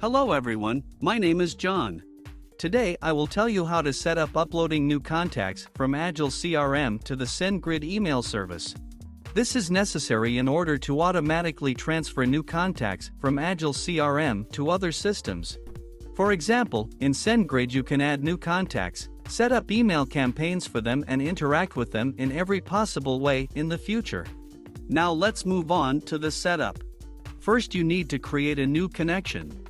Hello everyone, my name is John. Today I will tell you how to set up uploading new contacts from Agile CRM to the SendGrid email service. This is necessary in order to automatically transfer new contacts from Agile CRM to other systems. For example, in SendGrid you can add new contacts, set up email campaigns for them and interact with them in every possible way in the future. Now let's move on to the setup. First you need to create a new connection.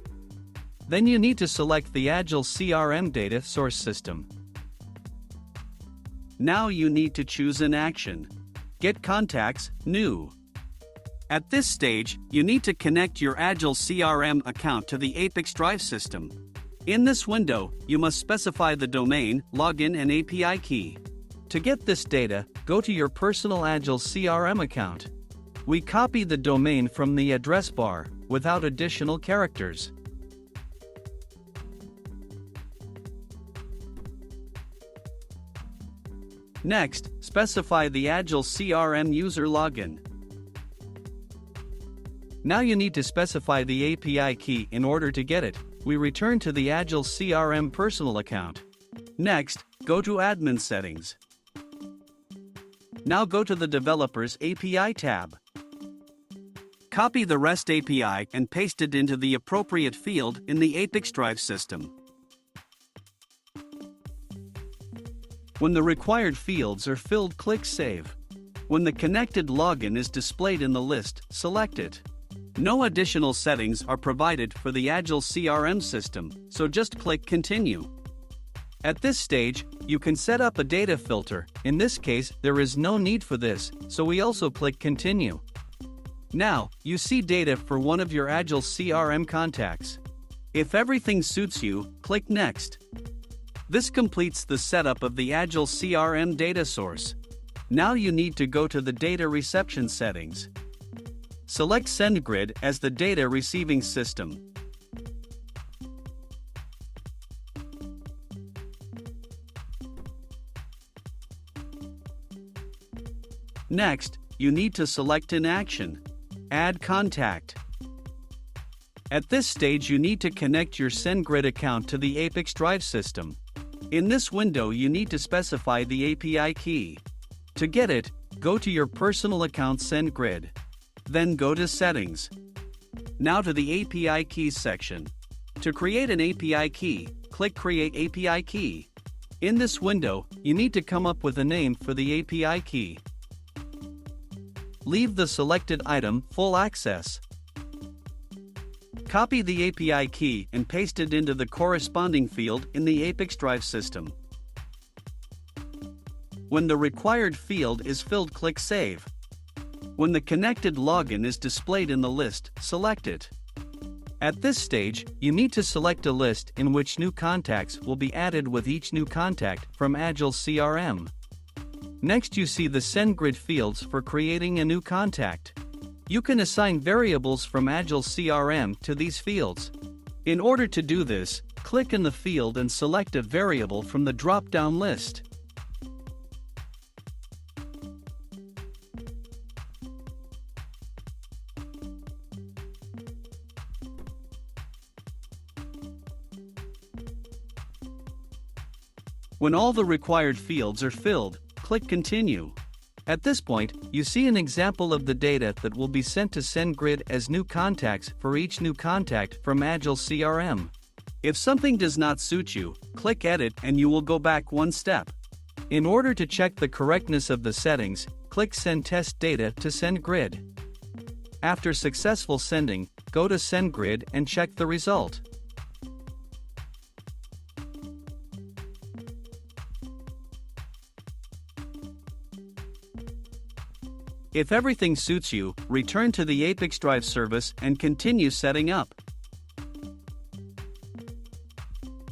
Then you need to select the Agile CRM data source system. Now you need to choose an action. Get contacts, new. At this stage, you need to connect your Agile CRM account to the ApiX-Drive system. In this window, you must specify the domain, login and API key. To get this data, go to your personal Agile CRM account. We copy the domain from the address bar, without additional characters. Next, specify the Agile CRM user login. Now you need to specify the API key in order to get it. We return to the Agile CRM personal account. Next, go to Admin Settings. Now go to the Developers API tab. Copy the REST API and paste it into the appropriate field in the ApiX-Drive system. When the required fields are filled, click Save. When the connected login is displayed in the list, select it. No additional settings are provided for the Agile CRM system, so just click Continue. At this stage, you can set up a data filter. In this case, there is no need for this, so we also click Continue. Now, you see data for one of your Agile CRM contacts. If everything suits you, click Next. This completes the setup of the Agile CRM data source. Now you need to go to the data reception settings. Select SendGrid as the data receiving system. Next, you need to select an action. Add contact. At this stage you need to connect your SendGrid account to the ApiX-Drive system. In this window you need to specify the API key. To get it, go to your personal account SendGrid. Then go to Settings. Now to the API Keys section. To create an API key, click Create API Key. In this window, you need to come up with a name for the API key. Leave the selected item Full Access. Copy the API key and paste it into the corresponding field in the ApiX-Drive system. When the required field is filled, click Save. When the connected login is displayed in the list, select it. At this stage, you need to select a list in which new contacts will be added with each new contact from Agile CRM. Next you see the SendGrid fields for creating a new contact. You can assign variables from Agile CRM to these fields. In order to do this, click in the field and select a variable from the drop-down list. When all the required fields are filled, click Continue. At this point, you see an example of the data that will be sent to SendGrid as new contacts for each new contact from Agile CRM. If something does not suit you, click Edit and you will go back one step. In order to check the correctness of the settings, click Send Test Data to SendGrid. After successful sending, go to SendGrid and check the result. If everything suits you, return to the ApiX-Drive service and continue setting up.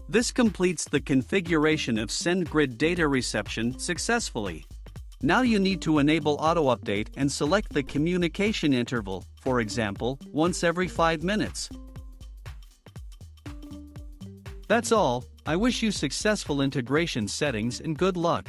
This completes the configuration of SendGrid data reception successfully. Now you need to enable auto-update and select the communication interval, for example, once every 5 minutes. That's all. I wish you successful integration settings and good luck.